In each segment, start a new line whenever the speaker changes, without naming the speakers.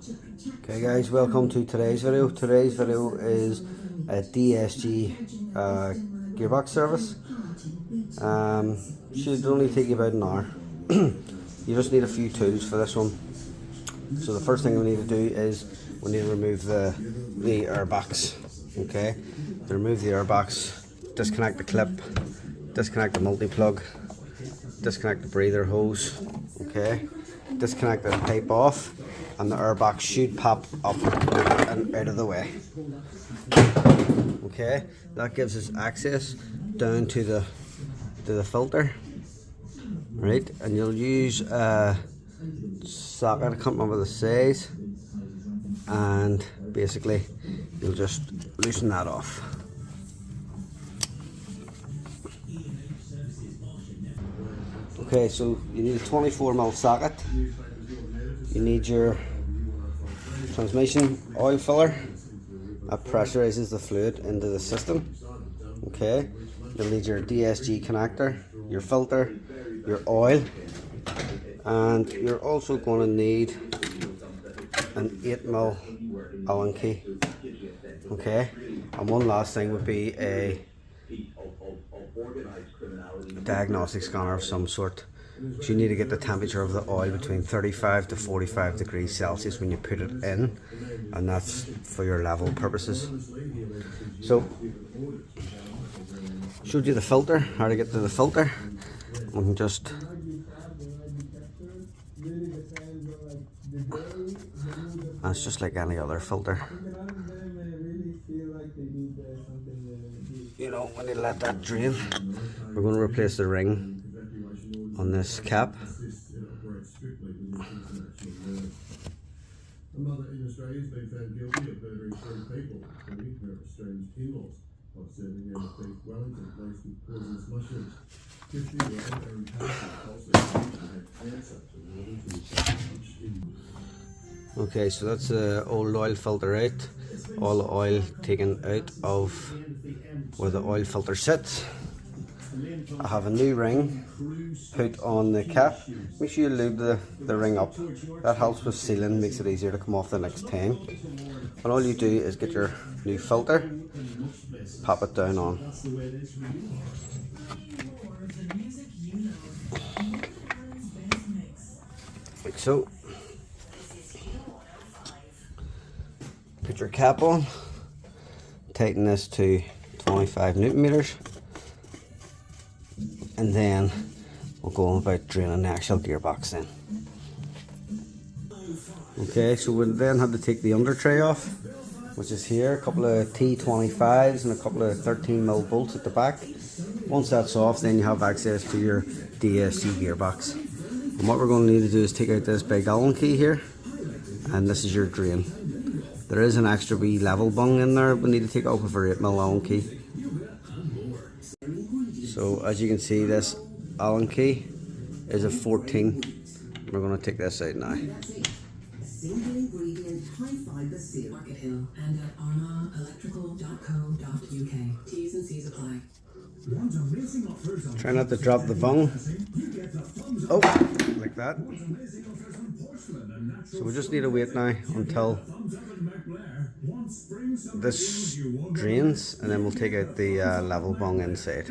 Okay guys, welcome to today's video. Today's video is a DSG gearbox service. Should only take you about an hour. You just need a few tools for this one. So the first thing we need to do is we need to remove the airbox. Okay, to remove the airbox, disconnect the clip, disconnect the multi-plug, disconnect the breather hose. Okay, disconnect the pipe off, and the airbox should pop up and out of the way. Okay, that gives us access down to the filter, right? And you'll use a socket, I can't remember the size, and basically you'll just loosen that off. Okay, so you need a 24mm socket. You need your transmission oil filler that pressurizes the fluid into the system. Okay, you'll need your DSG connector, your filter, your oil, and you're also going to need an 8mm Allen key. Okay, and one last thing would be a diagnostic scanner of some sort. So you need to get the temperature of the oil between 35 to 45 degrees Celsius when you put it in, and that's for your level purposes. So showed you the filter, how to get to the filter. We can just it's just like any other filter. You know, when you let that drain, we're going to replace the ring on this cap.
Another in Australia has been found guilty of murdering 3 people when he committed strange in-laws of serving them with beef Wellington laced with poisonous mushrooms. 50 were in cancer.
Okay, so that's the old oil filter out. All the oil taken out of where the oil filter sits. I have a new ring put on the cap. Make sure you lube the ring up. That helps with sealing, makes it easier to come off the next time. And all you do is get your new filter, pop it down on. Like so. Put your cap on, tighten this to 25 Newton meters, and then we'll go on about draining the actual gearbox then. Okay, so we'll then have to take the under tray off, which is here, a couple of T25s and a couple of 13mm bolts at the back. Once that's off, then you have access to your DSG gearbox. And what we're going to need to do is take out this big Allen key here, and this is your drain. There is an extra wee level bung in there we need to take out with our 8mm Allen key. So as you can see, this Allen key is a 14. We're going to take this out now.
Single ingredient high fiber seal. Market Hill and at armaelectrical.co.uk. T's and C's apply.
Try not to drop the bung. Oh, like that. So we just need to wait now until this drains, and then we'll take out the level bung inside.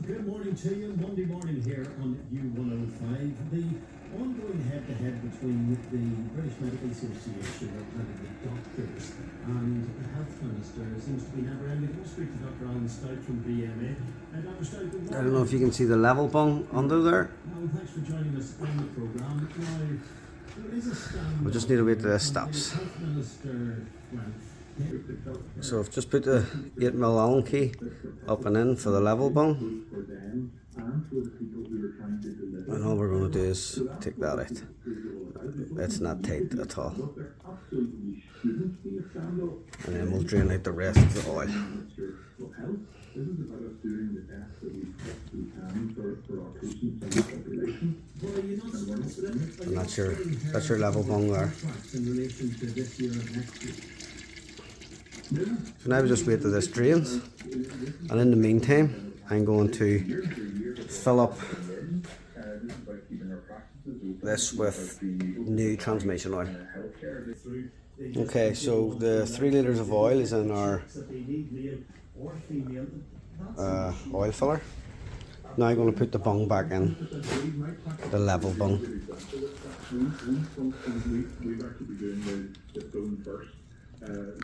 Good morning to you. Monday morning here on U105. The ongoing head-to-head between the British Medical Association and the doctors and the Health Minister seems to be never-ending. We'll speak to Dr. Alan Stout from BMA. Dr. Stout, good morning.
I don't know if you can see the level bung under there.
Thanks for joining us on the programme. Now, there is a stand.
We just need to wait till this stops.
Health Minister,
So I've just put the 8mm Allen key up and in for the level bung, and all we're going to do is take that out. It's not tight at all, and then we'll drain out the rest of the oil. And that's your level bung there. So now we just wait till this drains, and in the meantime I'm going to fill up this with new transmission oil. Okay, so the 3 litres of oil is in our oil filler. Now I'm going to put the bung back in, the level bung.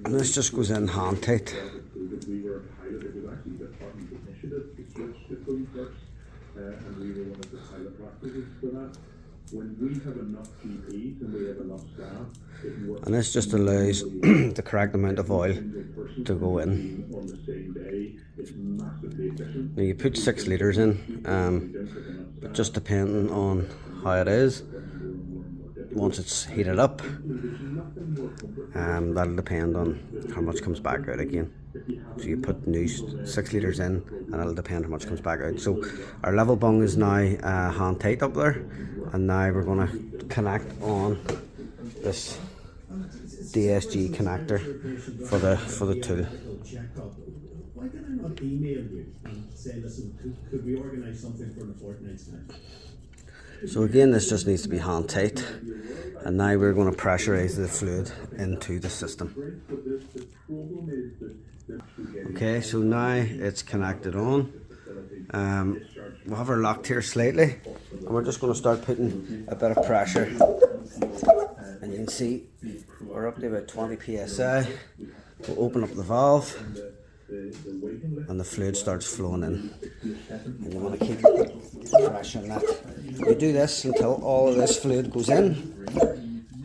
And this just goes in hand tight. And this just allows the correct amount of oil to go in. Now you put 6 litres in, but just depending on how it is, once it's heated up, that'll depend on how much comes back out again. So you put new 6 litres in and it'll depend how much comes back out. So our level bung is now hand tight up there, and now we're going to connect on this DSG connector for the tool.
Why did I not email you and say, listen, could we organise something for the fortnight's time?
So again, this just needs to be hand tight, and now we're going to pressurise the fluid into the system. Okay, so now it's connected on. We'll have her locked here slightly, and we're just going to start putting a bit of pressure. And you can see we're up to about 20 psi. We'll open up the valve, and the fluid starts flowing in. And you want to keep pressure on that. We do this until all of this fluid goes in,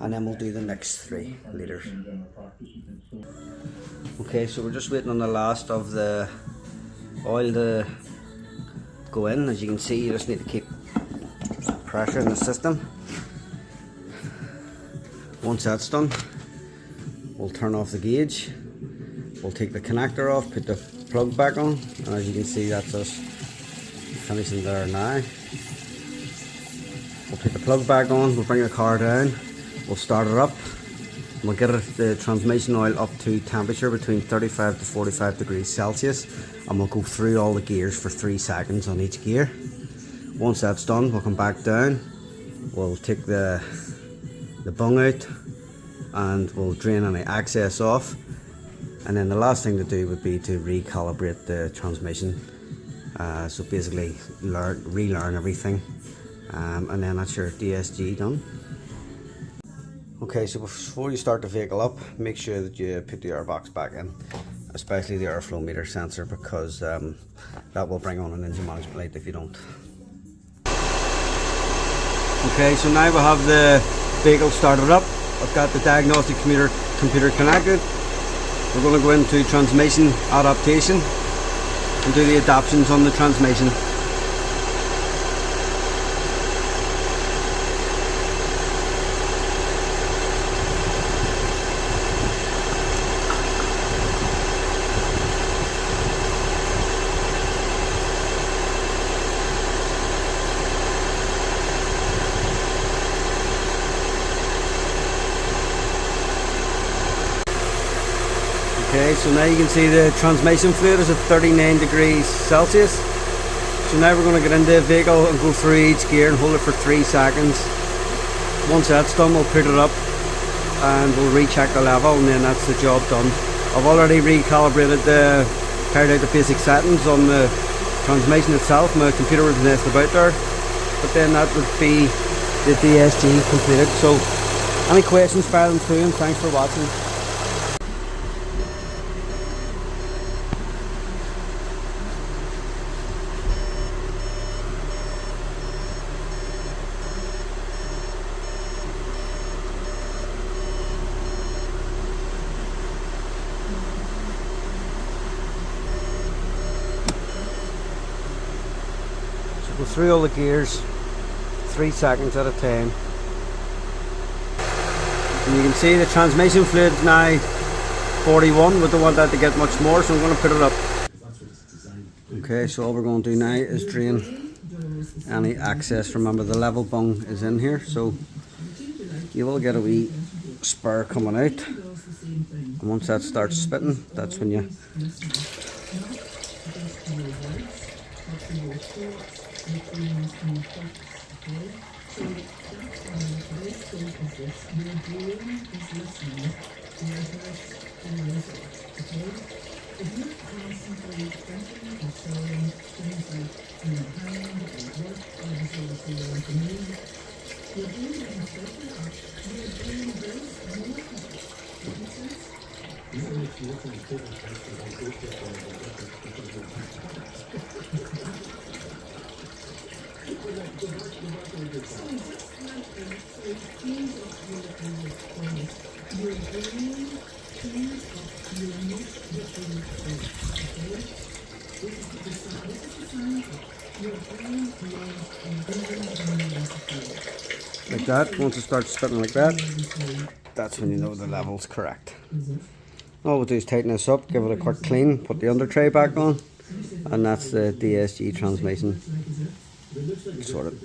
and then we'll do the next 3 litres. Okay, so we're just waiting on the last of the oil to go in. As you can see, you just need to keep pressure in the system. Once that's done, we'll turn off the gauge. We'll take the connector off, put the plug back on, and as you can see, that's us finishing there now. We'll put the plug back on, we'll bring the car down, we'll start it up, and we'll get the transmission oil up to temperature between 35 to 45 degrees Celsius, and we'll go through all the gears for 3 seconds on each gear. Once that's done, we'll come back down, we'll take the bung out, and we'll drain any excess off. And then the last thing to do would be to recalibrate the transmission. So basically relearn everything, and then that's your DSG done. Okay, so before you start the vehicle up, make sure that you put the airbox back in, especially the airflow meter sensor, because that will bring on an engine management light if you don't. Okay, so now we have the vehicle started up. I've got the diagnostic computer connected. We're going to go into transmission adaptation and do the adaptations on the transmission. Okay, so now you can see the transmission fluid is at 39 degrees Celsius. So now we're going to get into the vehicle and go through each gear and hold it for 3 seconds. Once that's done, we'll put it up and we'll recheck the level, and then that's the job done. I've already recalibrated carried out the basic settings on the transmission itself. My computer was messed about there, but then that would be the DSG completed. So any questions, fire them through, and thanks for watching. Go through all the gears 3 seconds at a time, and you can see the transmission fluid is now 41. We don't want that to get much more, so I'm going to put it up. Okay, so all we're going to do now is drain any excess. Remember, the level bung is in here, so you will get a wee spur coming out, and once that starts spitting, that's when you
So that's very simple is this. Your brain is listening to your heart and your result. Okay? If you're constantly thinking or saying things like in your hand or at work or the sort of thing like the moon, your brain doesn't filter that. Your brain does more of it. Does that make sense?
Like that. Once it starts spitting like that, that's when you know the level's correct. All we'll do is tighten this up, give it a quick clean, put the under tray back on, and that's the DSG transmission sorted.